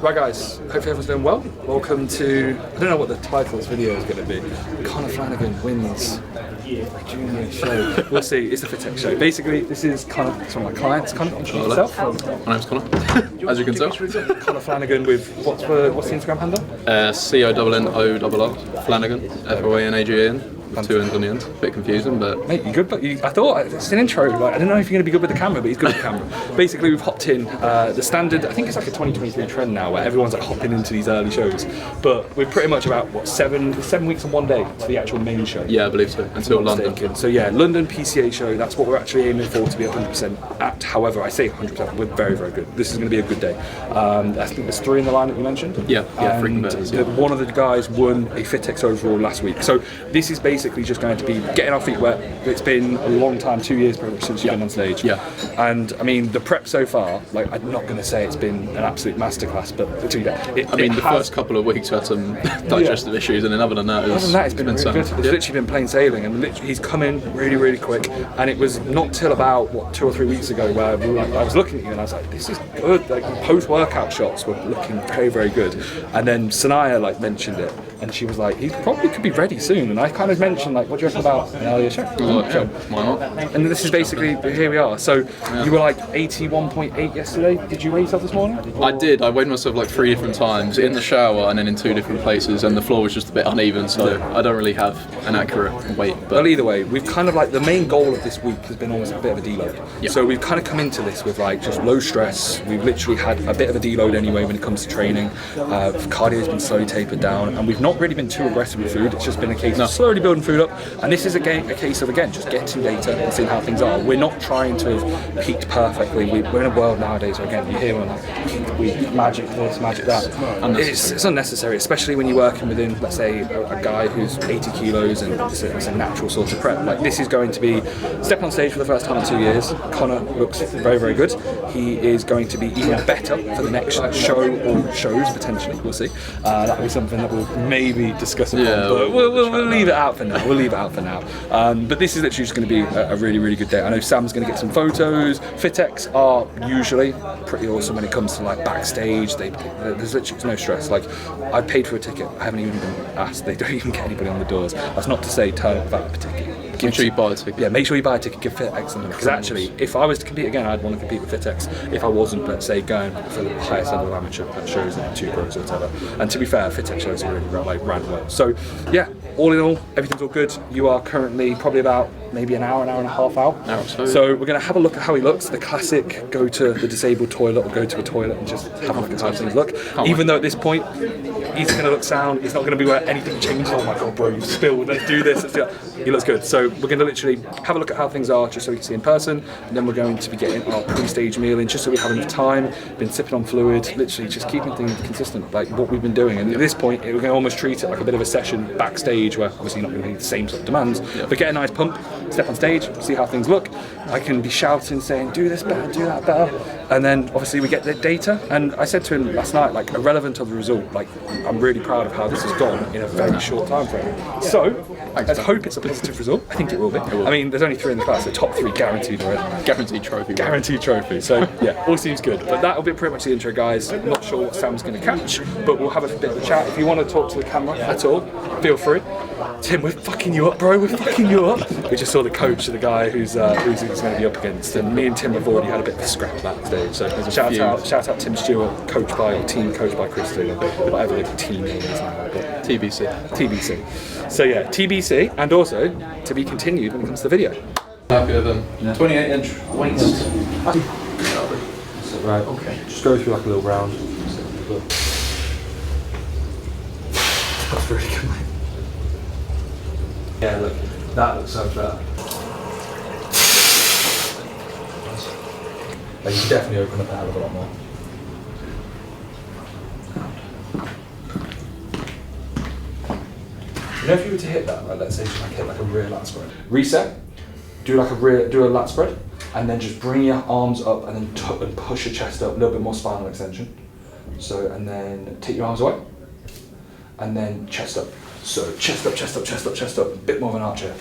Right guys, hopefully everyone's doing well. Welcome to, I don't know what the title of this video is going to be. Conor Flanagan wins junior show. We'll see, it's a FitTech show. Basically, this is Conor, it's one of my clients. Conor, introduce yourself. My name's Conor, as you can tell. Conor Flanagan with, what's the Instagram handle? CONNORR, Flanagan, FOANAGAN. With 2 N's on the end. A bit confusing, but... Mate, you're good, but I thought, it's an intro, like, I don't know if you're going to be good with the camera, but he's good with the camera. Basically, we've hopped in, the standard, I think it's like a 2023 trend now, where everyone's like hopping into these early shows, but we're pretty much about, what, seven weeks and 1 day to the actual main show? Yeah, I believe so, until London. Mistaken. So yeah, London PCA show, that's what we're actually aiming for, to be 100% at. However, I say 100%, we're very, very good. This is going to be a good day. I think there's 3 in the line that you mentioned. Yeah, freaking betters, yeah. One of the guys won a FitX overall last week. So this is basically just going to be getting our feet wet. It's been a long time, 2 years pretty much since you've been on stage. Yeah. And I mean, the prep so far, like, I'm not going to say it's been an absolute masterclass, but the first couple of weeks we had some digestive issues, and then other than that, it's been really good. It's literally been plain sailing, and he's come in really, really quick. And it was not till about, what, 2 or 3 weeks ago where we were like, I was looking at you and I was like, this is good. Like, post-workout shots were looking very, very good. And then Sanaya mentioned it, and she was like, he probably could be ready soon. And I kind of mentioned, like, what do you reckon about an earlier show? Why not? And this is basically, here we are. So you were like 81.8 yesterday. Did you weigh yourself this morning? I did. I weighed myself like 3 different times, in the shower and then in 2 different places, and the floor was just a bit uneven, so I don't really have an accurate weight. But well, either way, we've kind of like, the main goal of this week has been almost a bit of a deload. Yeah. So we've kind of come into this with like just low stress. We've literally had a bit of a deload anyway when it comes to training. Cardio's been slowly tapered down, and we've not really been too aggressive with food. It's just been a case of slowly building food up. And this is a case of, again, just getting data and seeing how things are. We're not trying to have peaked perfectly. We're in a world nowadays where, again, you hear on like peak week, magic this, magic that. It's unnecessary, especially when you're working within, let's say, a guy who's 80 kilos and it's a natural sort of prep. Like, this is going to be stepping on stage for the first time in 2 years. Conor looks very, very good. He is going to be even better for the next show or shows, potentially. We'll see. That'll be something that we'll maybe discuss upon, but we'll leave it out for now. But this is literally just going to be a really, really good day. I know Sam's going to get some photos. FitX are usually pretty awesome when it comes to like backstage. There's literally no stress. Like, I paid for a ticket. I haven't even been asked. They don't even get anybody on the doors. That's not to say turn up without a ticket. Make sure you buy a ticket. Yeah, make sure you buy a ticket. Give FitX something. Because actually, if I was to compete again, I'd want to compete with FitX. If I wasn't, let's say, going for the highest level of amateur shows in 2 pros or whatever. And to be fair, FitX shows are really ran well. So yeah, all in all, everything's all good. You are currently probably about maybe an hour and a half out. So we're going to have a look at how he looks. The classic, go to the disabled toilet or go to a toilet and just have a look at how things look. Even though at this point, he's going to look sound. It's not going to be where anything changes. Oh my God, bro, you've spilled. Let's do this. He looks good. So we're going to literally have a look at how things are just so we can see in person. And then we're going to be getting our pre-stage meal in just so we have enough time. Been sipping on fluid, literally just keeping things consistent, like what we've been doing. And at this point, we're going to almost treat it like a bit of a session backstage where obviously not going to be the same sort of demands, but get a nice pump, step on stage, see how things look. I can be shouting, saying, do this better, do that better. And then obviously we get the data. And I said to him last night, like, irrelevant of the result, like, I'm really proud of how this has gone in a very short time frame. So let's hope it's a positive result. I think it will be. I mean, there's only 3 in the class, the top 3 guaranteed already. Guaranteed trophy. Guaranteed trophy. So yeah, all seems good. But that'll be pretty much the intro, guys. I'm not sure what Sam's going to catch, but we'll have a bit of a chat. If you want to talk to the camera at all, feel free. Tim, we're fucking you up, bro. We're fucking you up. We just saw the coach of the guy who's going to be up against, and me and Tim have already had a bit of a scrap backstage. So shout out Tim Stewart, team coached by Chris Taylor, whatever the team name is now. But TBC. So yeah, TBC, and also to be continued when it comes to the video. Happy with them. 28-inch waist. Right. Okay. Just go through like a little round. That's really good, mate. Yeah, look, that looks so much better. Like, you can definitely open up the hell of a lot more. You know, if you were to hit that, like, let's say just like hit like a rear lat spread. Reset, do a lat spread, and then just bring your arms up and then and push your chest up, a little bit more spinal extension. So, and then take your arms away, and then chest up. So chest up, chest up, chest up, chest up, a bit more of an arch here.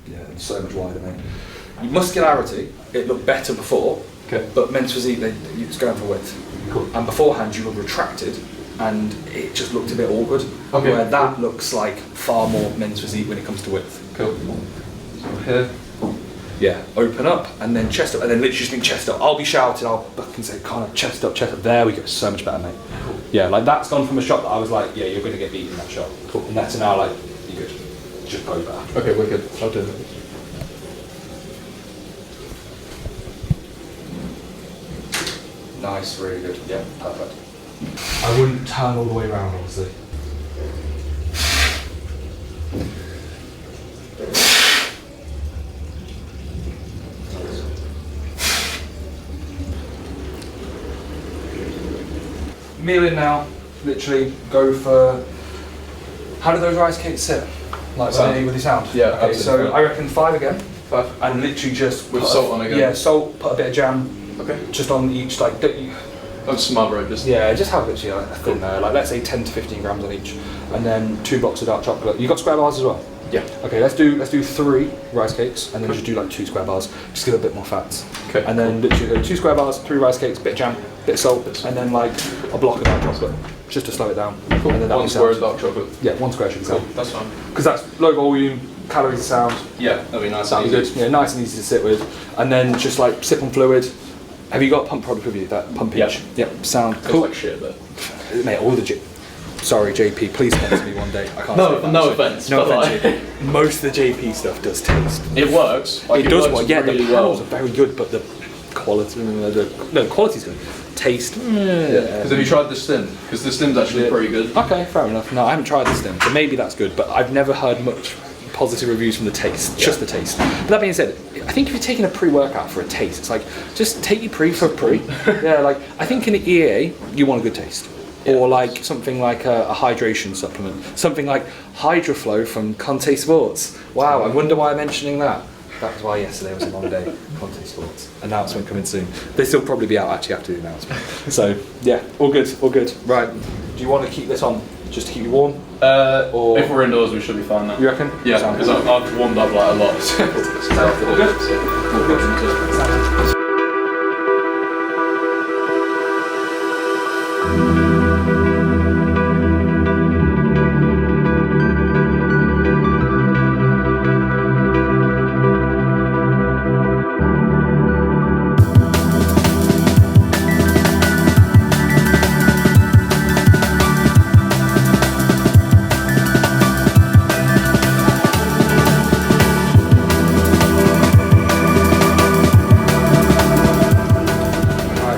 Yeah, it's so much wider, mate. Your muscularity, it looked better before, Okay. But men's physique, it's going for width. Cool. And beforehand, you were retracted, and it just looked a bit awkward. Okay. Where that looks like far more men's physique when it comes to width. Cool. So here. Yeah, open up and then chest up, and then literally just think chest up. I'll be shouting, I'll fucking say kind of chest up. There we go, so much better, mate. Cool. Yeah, like that's gone from a shot that I was like, yeah, you're going to get beaten in that shot. Cool. And that's now like, you're good. Just go better. Okay, wicked. I'll do it. Nice, really good. Yeah, perfect. I wouldn't turn all the way around, obviously. Meal in now, literally go for. How do those rice cakes sit? Like with the sound? Yeah, okay, so I reckon 5 again. 5. And literally just. With salt on again? Yeah, salt, put a bit of jam. Okay. Just on each, like. Don't smother it, just. Yeah, just have literally like a thin there, like let's say 10 to 15 grams on each. And then 2 blocks of dark chocolate. You got square bars as well? Yeah. Okay, let's do 3 rice cakes and then just do like 2 square bars. Just give it a bit more fats. Okay. And then literally go 2 square bars, 3 rice cakes, bit of jam, bit of salt, and then like a block of dark chocolate, just to slow it down. Cool. And then 1 square of dark chocolate. Yeah, 1 square should be Cool. sound. That's fine. Because that's low volume, calories sound. Yeah, that'd be nice. Sounds good. Yeah, nice and easy to sit with. And then just like sip on fluid. Have you got pump product with you? That pumpage? Yeah. Yep. Sound It's cool. like shit, but. Mate, all the sorry, JP, please sponsor me one day. I can't No, say that, no so- offence, No but offence. like- Most of the JP stuff does taste. It works. Like, it does works work. Yeah, really the panels well. are very good, but the quality, the quality's good. Taste. Because have you tried the stim? Because the stim's actually pretty good. Okay, fair enough. No, I haven't tried the stem, so maybe that's good. But I've never heard much positive reviews from the taste. Just the taste. But that being said, I think if you're taking a pre-workout for a taste, it's like just take your pre for pre. Yeah, like I think in the EAA you want a good taste. Or like something like a hydration supplement, something like Hydroflow from Conte Sports. Wow, I wonder why I'm mentioning that. That was why yesterday was a long day. Conte Sports. Announcement coming soon. This will probably be out actually after the announcement. So yeah, all good, all good. Right, do you want to keep this on just to keep you warm? Or If we're indoors, we should be fine now. you reckon? Yeah, because I've warmed up like a lot. All good?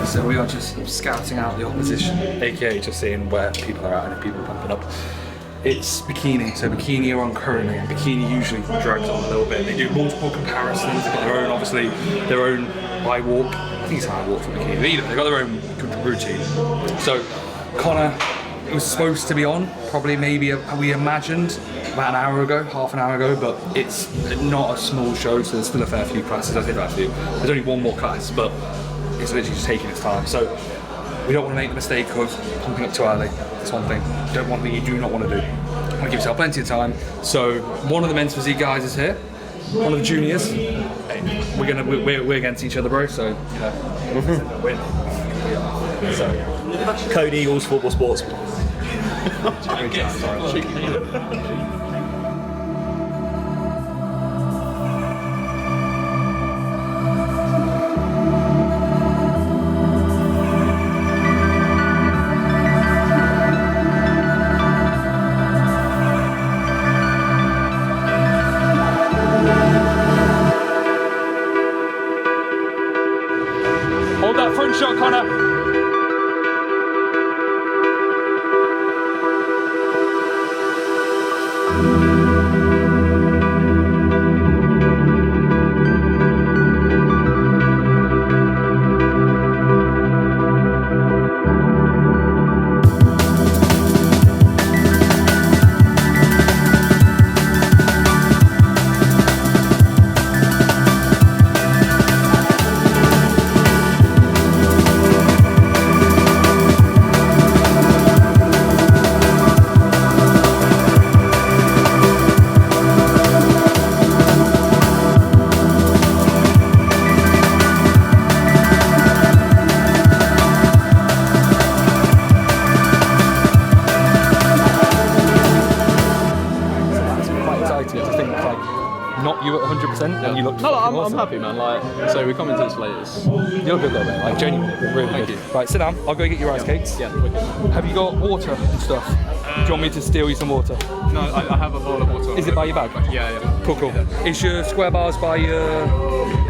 So we are just scouting out the opposition, aka just seeing where people are at and if people are pumping up. It's bikini, so bikini are on currently, and bikini usually drags on a little bit. They do multiple comparisons, they've got their own, obviously, their own high walk. I think it's high walk for bikini, they've got their own routine. So Connor, it was supposed to be on, probably maybe we imagined about an hour ago, half an hour ago, but it's not a small show, so there's still a fair few classes. I think actually there's only one more class, but it's literally just taking its time. So we don't want to make the mistake of pumping up too early. That's one thing. You do not want to do. You want to give yourself plenty of time. So one of the men's physique guys is here. One of the juniors. We're against each other, bro. So you know, win. So Code Eagles Football Sports. hold that front shot, Connor. different, and you look No, awesome. I'm happy, man. Like, so we come into this latest. You look good though, mate. Like, genuinely, really Thank good. you. Right, sit down. I'll go get your rice cakes. Yeah, wicked. Have you got water and stuff? Do you want me to steal you some water? No, I have a bowl of water. Is it by your bag? Yeah. Cool, cool. Is your square bars by your...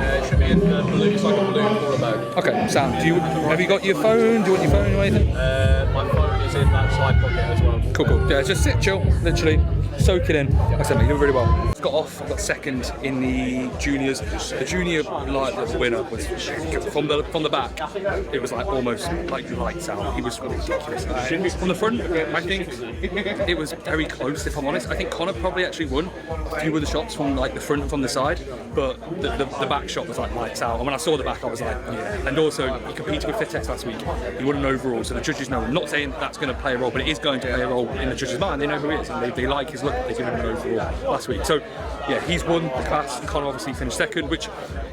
It should be in the balloon. It's like a balloon for a bag. Okay, sound. Have you got your phone? Do you want your phone or anything? My phone is in that side pocket as well. Cool, cool. Yeah, just sit, chill, literally. Soak it in. Like I said, mate, you did really well. Got off, got second in the juniors. The junior winner was from the back. It was like almost like lights out. He was ridiculous. From the front, I think it was very close. If I'm honest, I think Connor probably actually won a few of the shots from like the front and from the side, but the back shot was like lights out. And when I saw the back, I was like, yeah. And also, he competed with Fitex last week. He won an overall, so the judges know. I'm not saying that's going to play a role, but it is going to play a role in the judges' mind. They know who he is, and they like his look. They give him an overall last week. So yeah, he's won the class. Connor obviously finished second, which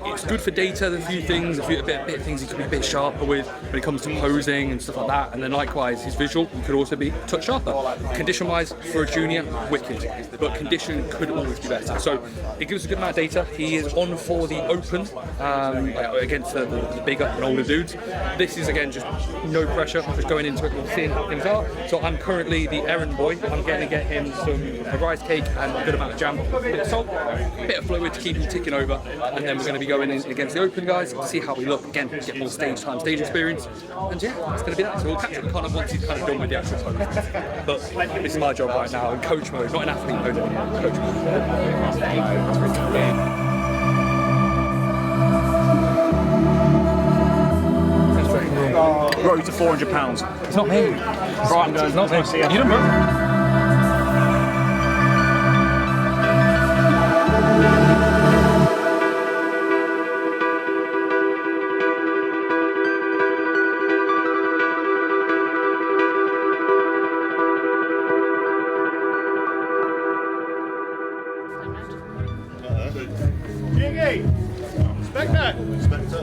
it's good for data. There's a few things, a bit of things he could be a bit sharper with when it comes to posing and stuff like that. And then likewise, his visual could also be a touch sharper. Condition-wise, for a junior, wicked. But condition could always be better. So it gives us a good amount of data. He is on for the Open against the bigger and older dudes. This is again just no pressure, just going into it and seeing how things are. So I'm currently the errand boy. I'm going to get him a rice cake and a good amount of jam, a bit of salt, a bit of fluid to keep him ticking over, and then we're going to be going in against the Open guys to see how we look again, get more stage time, stage experience, and yeah, it's going to be that. So we'll catch up with Connor once he's kind of done with the actual pose. But this is my job right now in coach mode, not in athlete mode anymore, coach mode. Bro, to £400. It's not me. Right, I'm going. It's not me. See ya. You don't know.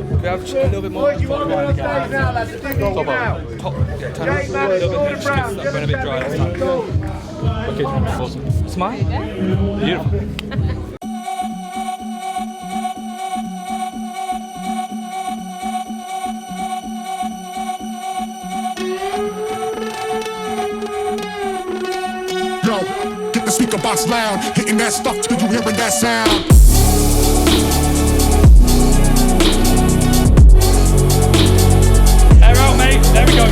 We have just a little bit more. Boys, you want to go on stage now, lads? Dig in now. Yeah, a little bit of went a bit dry last time. Okay, awesome. Smile. Beautiful. Get the speaker box loud, hitting that stuff till you hearing that sound. They're out, mate. There we go.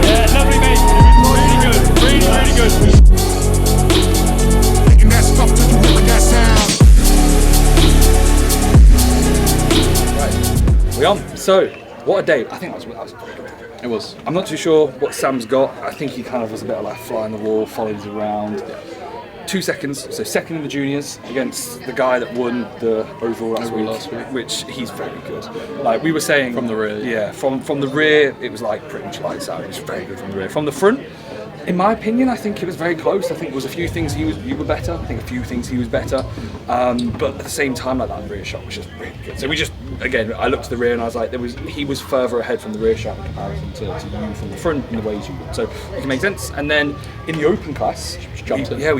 Yeah, lovely, mate. Really good. Really good. Hitting that stuff till you hearing that sound. Right, we on. So, what a day. I think that was very good. It was. I'm not too sure what Sam's got. I think he kind of was a bit of like fly on the wall, followed us around. 2 seconds, so second in the juniors against the guy that won the overall last week, which he's very good. Like we were saying, From the rear. Yeah, from the rear, it was like pretty much lights out. It was very good from the rear. From the front, in my opinion, I think it was very close. I think there was a few things you were better. I think a few things he was better. But at the same time, like that rear shot was just really good. So we just, again, I looked to the rear and I was like, he was further ahead from the rear shot in comparison to you from the front in the ways you would. So it can make sense. And then in the open class, we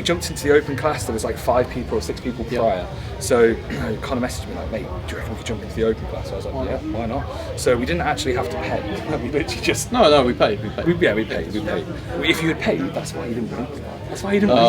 jumped into the open class. There was like 5 people or 6 people prior. So Connor messaged me like, mate, do you reckon we could jump into the open class? So I was like, yeah, why not? So we didn't actually have to pay. We literally just No, we paid. we paid. If you had paid, that's why you didn't win. That's why you didn't win.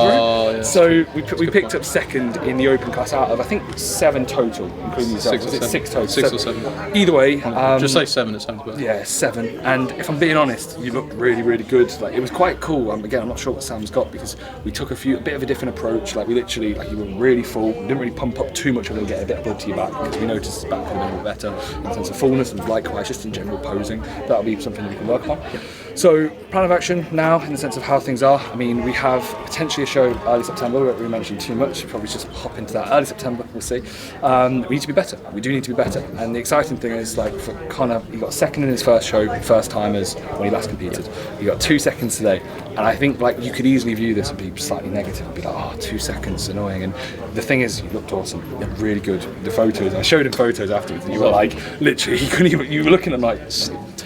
Yeah. So we picked up second in the open class out of I think 7 total, including yourself. 6 total. 6 or 7. Either way, Just say 7. It sounds better. yeah, 7. And if I'm being honest, you looked really, really good. Like it was quite cool. Again, I'm not sure what Sam's got because we took a bit of a different approach. Like we literally, like you were really full. We didn't really pump up too much. We're going to get a bit of blood to your back because we noticed his back could have been a bit better in terms of fullness and likewise just in general posing. That'll be something that we can work on. Yeah. So plan of action now in the sense of how things are. I mean, we have potentially a show early September. We won't really mention too much. Probably just hop into that early September. We'll see. We need to be better. We do need to be better. And the exciting thing is, like for Connor, he got second in his first show, first timers when he last competed. He got 2 seconds today. And I think like you could easily view this and be slightly negative and be like, oh, 2 seconds, annoying. And the thing is, you looked awesome. You looked really good. The photos, I showed him photos afterwards, and you were like, literally, he couldn't even. You were looking at like.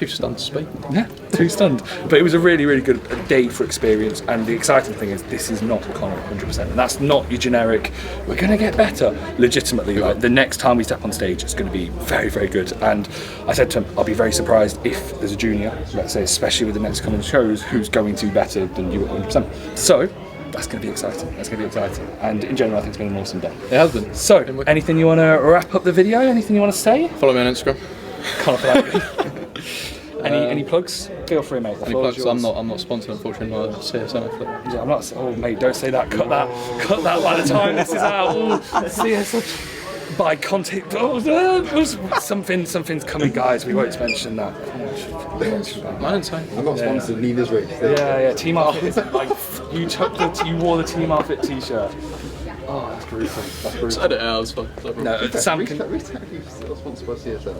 Too stunned to speak. Yeah, too stunned. But it was a really, really good day for experience. And the exciting thing is, this is not Conor 100%. And that's not your generic, we're going to get better. Legitimately, like, the next time we step on stage, it's going to be very, very good. And I said to him, I'll be very surprised if there's a junior, let's say, especially with the next coming shows, who's going to be better than you at 100%. So, that's going to be exciting. That's going to be exciting. And in general, I think it's been an awesome day. It has been. So, anything you want to wrap up the video? Anything you want to say? Follow me on Instagram. Conor for any plugs? Feel free, mate. Any plugs? I'm not sponsored, unfortunately, by CSN. Yeah, I'm not. Oh, mate, don't say that. Cut that by the time this is out. Oh, CSN. By contact. Oh, something's coming, guys. We won't mention that. I didn't say. I'm not sponsored, neither is Rick. Yeah. Team Outfit. Like, you wore the Team Outfit t-shirt. Oh, that's brutal. That's brutal. Said it out. No, Sam can. Still sponsored by CSL.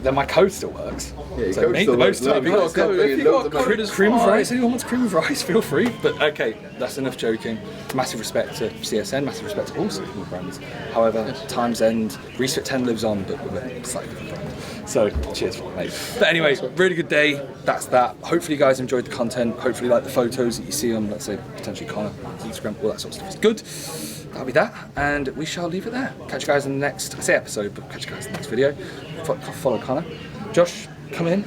Then my code still works. Yeah, your So code make still the most works. of it. If you got Cream of rice, anyone wants cream of rice, feel free. But okay, that's enough joking. Massive respect to CSN, massive respect to all small brands. However, Times End, Research 10 lives on, but with a slightly different brand. So, cheers for it, mate. But anyway, really good day. That's that. Hopefully you guys enjoyed the content. Hopefully like the photos that you see on, let's say, potentially Conor, Instagram, all that sort of stuff is good. That'll be that, and we shall leave it there. Catch you guys in the next, I say episode, but catch you guys in the next video. Follow Conor. Josh, come in.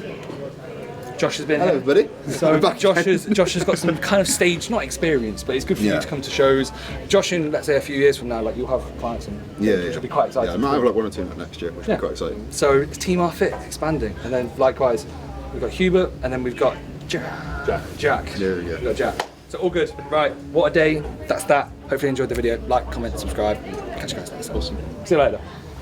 Josh has been Hello, here. buddy. So Josh has got some kind of stage, not experience, but it's good for you to come to shows. Josh, in let's say a few years from now, like you'll have clients and which will be quite exciting. Yeah, I might have like 1 or 2 next year, which will be quite exciting. So it's Team R Fit expanding, and then likewise we've got Hubert, and then we've got Jack. There we go. We've got Jack. So all good. Right, what a day. That's that. Hopefully you enjoyed the video. Like, comment, subscribe. Catch you guys next. Awesome. See you later.